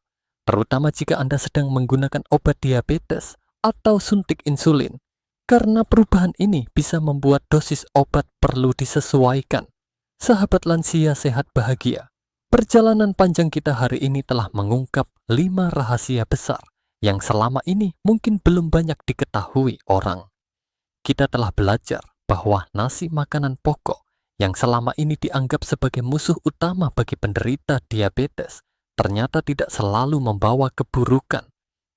terutama jika Anda sedang menggunakan obat diabetes atau suntik insulin, karena perubahan ini bisa membuat dosis obat perlu disesuaikan. Sahabat lansia sehat bahagia, perjalanan panjang kita hari ini telah mengungkap 5 rahasia besar yang selama ini mungkin belum banyak diketahui orang. Kita telah belajar bahwa nasi, makanan pokok yang selama ini dianggap sebagai musuh utama bagi penderita diabetes, ternyata tidak selalu membawa keburukan.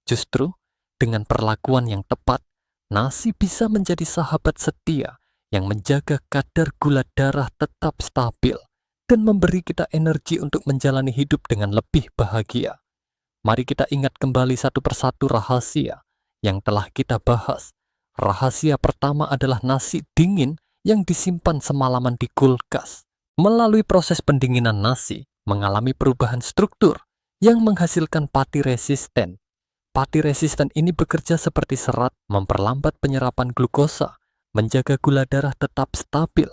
Justru, dengan perlakuan yang tepat, nasi bisa menjadi sahabat setia yang menjaga kadar gula darah tetap stabil dan memberi kita energi untuk menjalani hidup dengan lebih bahagia. Mari kita ingat kembali satu persatu rahasia yang telah kita bahas. Rahasia pertama adalah nasi dingin yang disimpan semalaman di kulkas. Melalui proses pendinginan, nasi mengalami perubahan struktur yang menghasilkan pati resisten. Pati resisten ini bekerja seperti serat, memperlambat penyerapan glukosa, menjaga gula darah tetap stabil,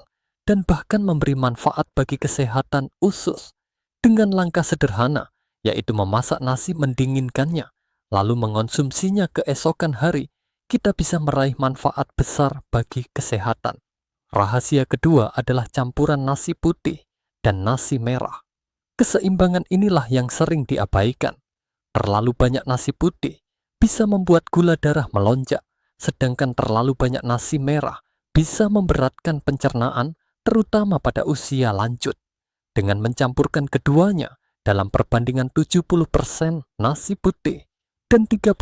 dan bahkan memberi manfaat bagi kesehatan usus. Dengan langkah sederhana, yaitu memasak nasi, mendinginkannya, lalu mengonsumsinya keesokan hari, kita bisa meraih manfaat besar bagi kesehatan. Rahasia kedua adalah campuran nasi putih dan nasi merah. Keseimbangan inilah yang sering diabaikan. Terlalu banyak nasi putih bisa membuat gula darah melonjak, sedangkan terlalu banyak nasi merah bisa memberatkan pencernaan, terutama pada usia lanjut. Dengan mencampurkan keduanya dalam perbandingan 70% nasi putih dan 30%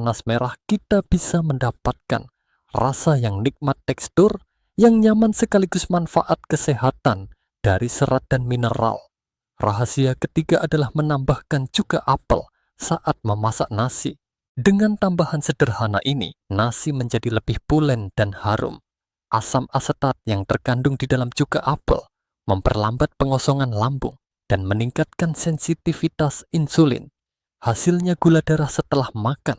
nasi merah, kita bisa mendapatkan rasa yang nikmat, tekstur yang nyaman, sekaligus manfaat kesehatan dari serat dan mineral. Rahasia ketiga adalah menambahkan cuka apel saat memasak nasi. Dengan tambahan sederhana ini, nasi menjadi lebih pulen dan harum. Asam asetat yang terkandung di dalam cuka apel memperlambat pengosongan lambung dan meningkatkan sensitivitas insulin. Hasilnya, gula darah setelah makan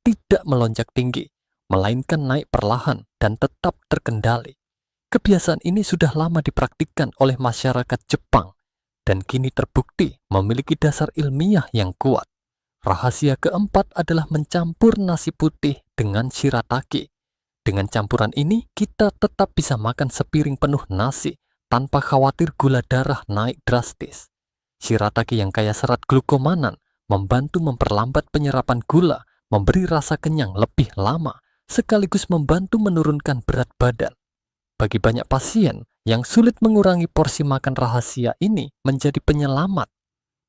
tidak melonjak tinggi, melainkan naik perlahan dan tetap terkendali. Kebiasaan ini sudah lama dipraktikkan oleh masyarakat Jepang dan kini terbukti memiliki dasar ilmiah yang kuat. Rahasia keempat adalah mencampur nasi putih dengan shirataki. Dengan campuran ini, kita tetap bisa makan sepiring penuh nasi tanpa khawatir gula darah naik drastis. Shirataki yang kaya serat glukomanan membantu memperlambat penyerapan gula, memberi rasa kenyang lebih lama, sekaligus membantu menurunkan berat badan. Bagi banyak pasien yang sulit mengurangi porsi makan, rahasia ini menjadi penyelamat.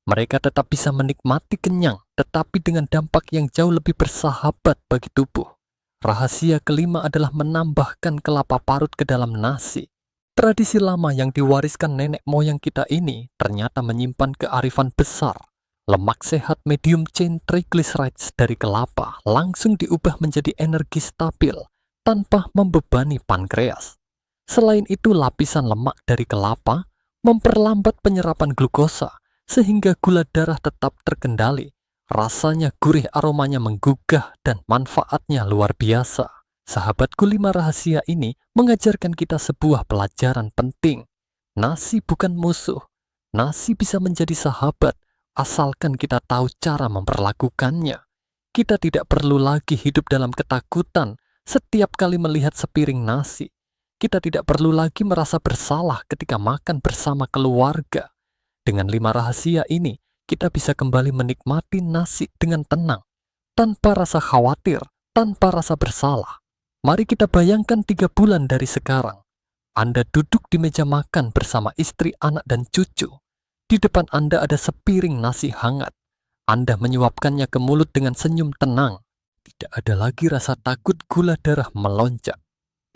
Mereka tetap bisa menikmati kenyang, tetapi dengan dampak yang jauh lebih bersahabat bagi tubuh. Rahasia kelima adalah menambahkan kelapa parut ke dalam nasi. Tradisi lama yang diwariskan nenek moyang kita ini ternyata menyimpan kearifan besar. Lemak sehat medium chain triglycerides dari kelapa langsung diubah menjadi energi stabil tanpa membebani pankreas. Selain itu, lapisan lemak dari kelapa memperlambat penyerapan glukosa, sehingga gula darah tetap terkendali. Rasanya gurih, aromanya menggugah, dan manfaatnya luar biasa. Sahabatku, 5 rahasia ini mengajarkan kita sebuah pelajaran penting. Nasi bukan musuh. Nasi bisa menjadi sahabat, asalkan kita tahu cara memperlakukannya. Kita tidak perlu lagi hidup dalam ketakutan setiap kali melihat sepiring nasi. Kita tidak perlu lagi merasa bersalah ketika makan bersama keluarga. Dengan 5 rahasia ini, kita bisa kembali menikmati nasi dengan tenang, tanpa rasa khawatir, tanpa rasa bersalah. Mari kita bayangkan 3 bulan dari sekarang. Anda duduk di meja makan bersama istri, anak, dan cucu. Di depan Anda ada sepiring nasi hangat. Anda menyuapkannya ke mulut dengan senyum tenang. Tidak ada lagi rasa takut gula darah melonjak.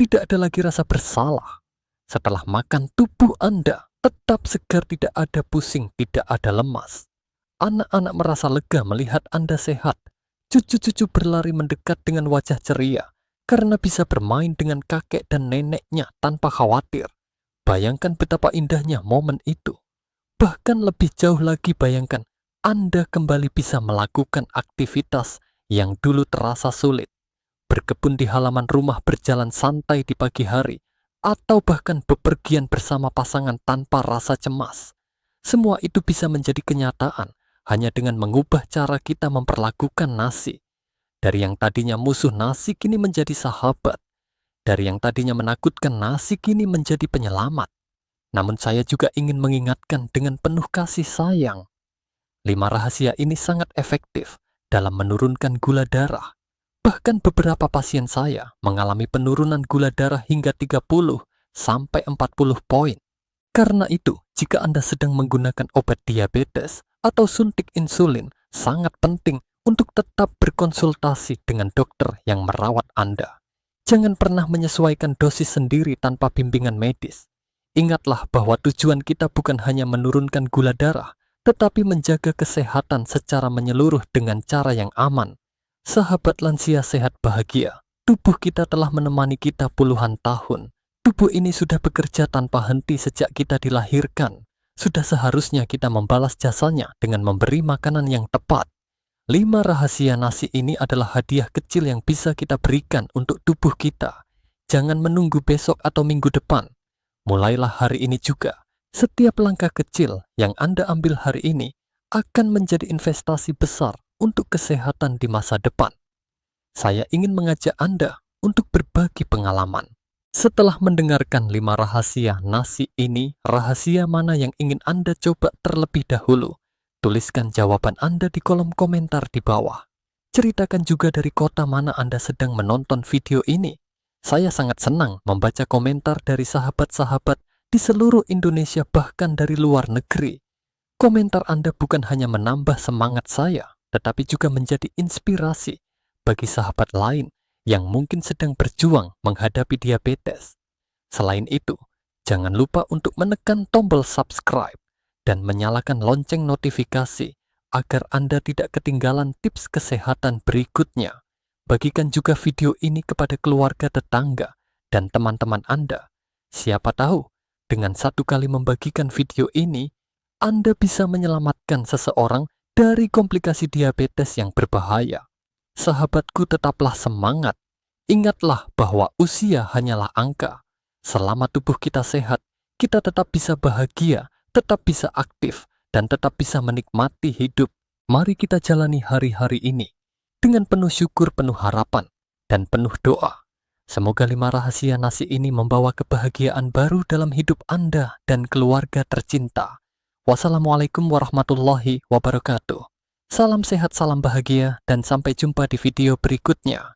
Tidak ada lagi rasa bersalah. Setelah makan, tubuh Anda tetap segar, tidak ada pusing, tidak ada lemas. Anak-anak merasa lega melihat Anda sehat. Cucu-cucu berlari mendekat dengan wajah ceria karena bisa bermain dengan kakek dan neneknya tanpa khawatir. Bayangkan betapa indahnya momen itu. Bahkan lebih jauh lagi, bayangkan Anda kembali bisa melakukan aktivitas yang dulu terasa sulit. Berkebun di halaman rumah, berjalan santai di pagi hari, atau bahkan bepergian bersama pasangan tanpa rasa cemas. Semua itu bisa menjadi kenyataan hanya dengan mengubah cara kita memperlakukan nasi. Dari yang tadinya musuh, nasi kini menjadi sahabat. Dari yang tadinya menakutkan, nasi kini menjadi penyelamat. Namun saya juga ingin mengingatkan dengan penuh kasih sayang. 5 rahasia ini sangat efektif dalam menurunkan gula darah. Bahkan beberapa pasien saya mengalami penurunan gula darah hingga 30 sampai 40 poin. Karena itu, jika Anda sedang menggunakan obat diabetes atau suntik insulin, sangat penting untuk tetap berkonsultasi dengan dokter yang merawat Anda. Jangan pernah menyesuaikan dosis sendiri tanpa bimbingan medis. Ingatlah bahwa tujuan kita bukan hanya menurunkan gula darah, tetapi menjaga kesehatan secara menyeluruh dengan cara yang aman. Sahabat lansia sehat bahagia, tubuh kita telah menemani kita puluhan tahun. Tubuh ini sudah bekerja tanpa henti sejak kita dilahirkan. Sudah seharusnya kita membalas jasanya dengan memberi makanan yang tepat. 5 rahasia nasi ini adalah hadiah kecil yang bisa kita berikan untuk tubuh kita. Jangan menunggu besok atau minggu depan. Mulailah hari ini juga. Setiap langkah kecil yang Anda ambil hari ini akan menjadi investasi besar untuk kesehatan di masa depan. Saya ingin mengajak Anda untuk berbagi pengalaman. Setelah mendengarkan 5 rahasia nasi ini, rahasia mana yang ingin Anda coba terlebih dahulu? Tuliskan jawaban Anda di kolom komentar di bawah. Ceritakan juga dari kota mana Anda sedang menonton video ini. Saya sangat senang membaca komentar dari sahabat-sahabat di seluruh Indonesia, bahkan dari luar negeri. Komentar Anda bukan hanya menambah semangat saya, tetapi juga menjadi inspirasi bagi sahabat lain yang mungkin sedang berjuang menghadapi diabetes. Selain itu, jangan lupa untuk menekan tombol subscribe dan menyalakan lonceng notifikasi agar Anda tidak ketinggalan tips kesehatan berikutnya. Bagikan juga video ini kepada keluarga, tetangga, dan teman-teman Anda. Siapa tahu, dengan 1 kali membagikan video ini, Anda bisa menyelamatkan seseorang dari komplikasi diabetes yang berbahaya. Sahabatku, tetaplah semangat. Ingatlah bahwa usia hanyalah angka. Selama tubuh kita sehat, kita tetap bisa bahagia, tetap bisa aktif, dan tetap bisa menikmati hidup. Mari kita jalani hari-hari ini dengan penuh syukur, penuh harapan, dan penuh doa. Semoga 5 rahasia nasi ini membawa kebahagiaan baru dalam hidup Anda dan keluarga tercinta. Wassalamualaikum warahmatullahi wabarakatuh. Salam sehat, salam bahagia, dan sampai jumpa di video berikutnya.